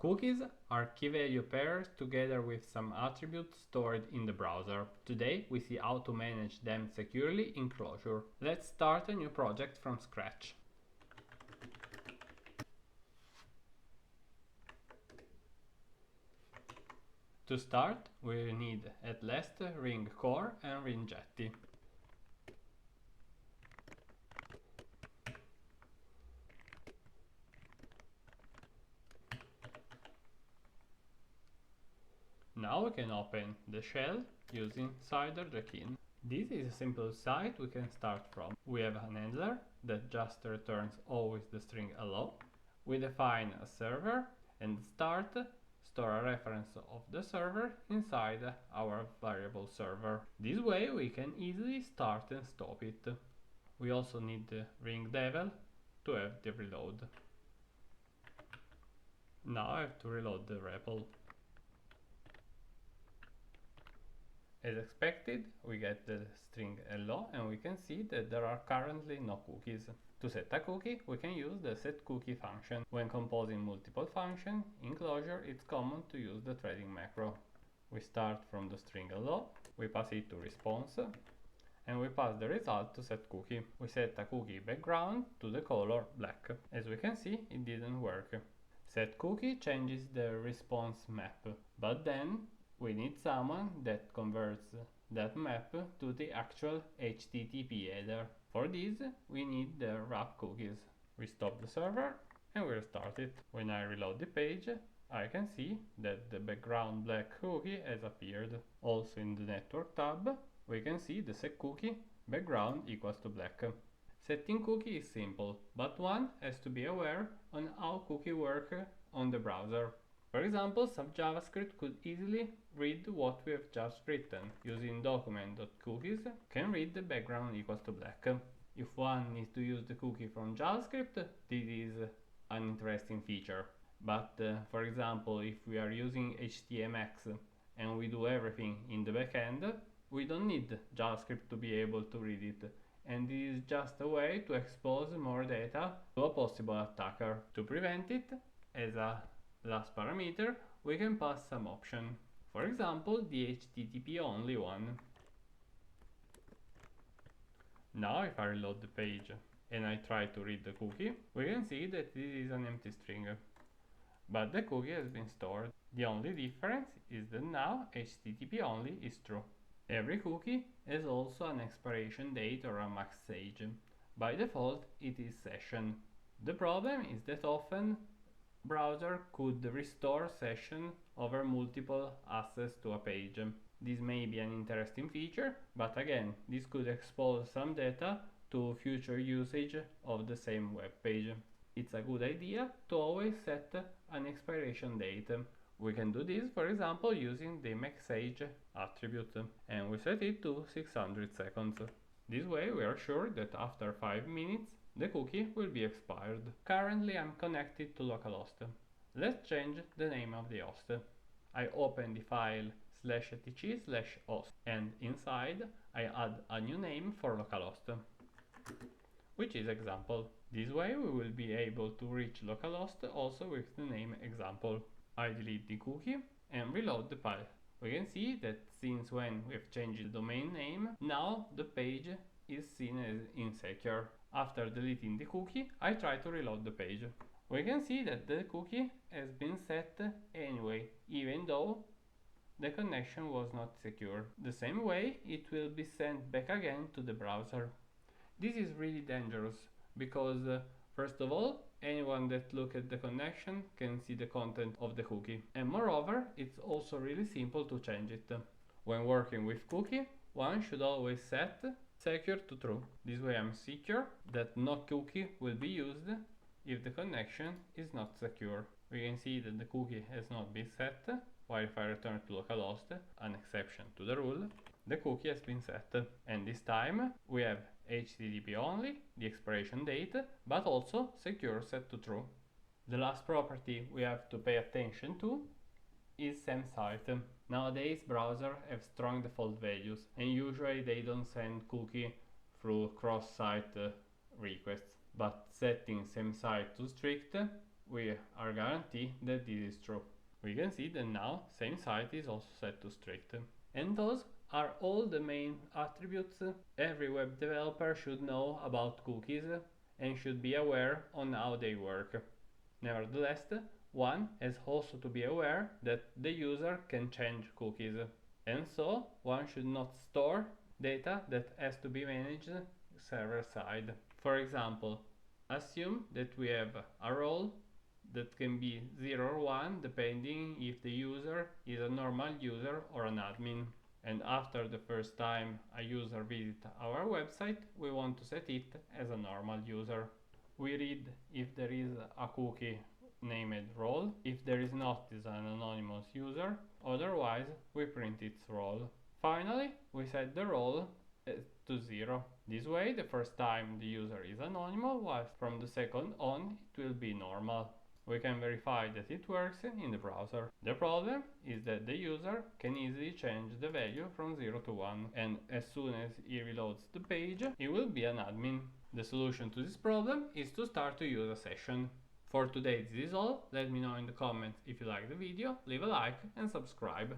Cookies are key value pairs together with some attributes stored in the browser. Today we see how to manage them securely in Clojure. Let's start a new project from scratch. To start, we need at least ring core and ring jetty. Now we can open the shell using Clojure. This is a simple site we can start from. We have an handler that just returns always the string hello. We define a server and store a reference of the server inside our variable server. This way we can easily start and stop it. We also need the ring devel to have the reload. Now I have to reload the REPL. As expected, we get the string hello and we can see that there are currently no cookies. To set a cookie, we can use the setCookie function. When composing multiple functions in Clojure, it's common to use the threading macro. We start from the string hello, we pass it to response, and we pass the result to setCookie. We set a cookie background to the color black. As we can see, it didn't work. setCookie changes the response map, but then we need someone that converts that map to the actual HTTP header. For this, we need the wrap cookies. We stop the server and we restart it. When I reload the page, I can see that the background black cookie has appeared. Also in the network tab, we can see the setCookie background equals to black. Setting cookie is simple, but one has to be aware on how cookies work on the browser. For example, some JavaScript could easily read what we have just written. Using document.cookies can read the background equals to black. If one needs to use the cookie from JavaScript, this is an interesting feature. But for example, if we are using HTMX and we do everything in the backend, we don't need JavaScript to be able to read it. And this is just a way to expose more data to a possible attacker. To prevent it, as a last parameter, we can pass some option. For example, the HTTP only one. Now if I reload the page and I try to read the cookie, we can see that this is an empty string. But the cookie has been stored. The only difference is that now HTTP only is true. Every cookie has also an expiration date or a max age. By default, it is session. The problem is that often browser could restore session over multiple access to a page. This may be an interesting feature, but again, this could expose some data to future usage of the same web page. It's a good idea to always set an expiration date. We can do this, for example, using the maxAge attribute, and we set it to 600 seconds. This way we are sure that after 5 minutes the cookie will be expired. Currently I'm connected to localhost. Let's change the name of the host. I open the file /etc/host and inside I add a new name for localhost, which is example. This way we will be able to reach localhost also with the name example. I delete the cookie and reload the file. We can see that since when we have changed the domain name, now the page is seen as insecure. After deleting the cookie, I try to reload the page. We can see that the cookie has been set anyway, even though the connection was not secure. The same way, it will be sent back again to the browser. This is really dangerous because, first of all, anyone that looks at the connection can see the content of the cookie. And moreover, it's also really simple to change it. When working with cookie, one should always set secure to true. This way I'm secure that no cookie will be used if the connection is not secure. We can see that the cookie has not been set, while if I return to localhost, an exception to the rule, the cookie has been set. And this time we have HTTP only, the expiration date, but also secure set to true. The last property we have to pay attention to is same-site. Nowadays browsers have strong default values and usually they don't send cookie through cross-site requests. But setting same-site to strict we are guaranteed that this is true. We can see that now same site is also set to strict. And those are all the main attributes every web developer should know about cookies and should be aware on how they work. Nevertheless, one has also to be aware that the user can change cookies, and so one should not store data that has to be managed server side. For example, assume that we have a role that can be 0 or 1 depending if the user is a normal user or an admin. And after the first time a user visits our website, we want to set it as a normal user. We read if there is a cookie named role. If there is not, it's an anonymous user. Otherwise, we print its role. Finally, we set the role to 0. This way, the first time the user is anonymous, while from the second on it will be normal. We can verify that it works in the browser. The problem is that the user can easily change the value from 0 to 1, and as soon as he reloads the page, he will be an admin. The solution to this problem is to start to use a session. For today this is all. Let me know in the comments if you like the video, leave a like and subscribe.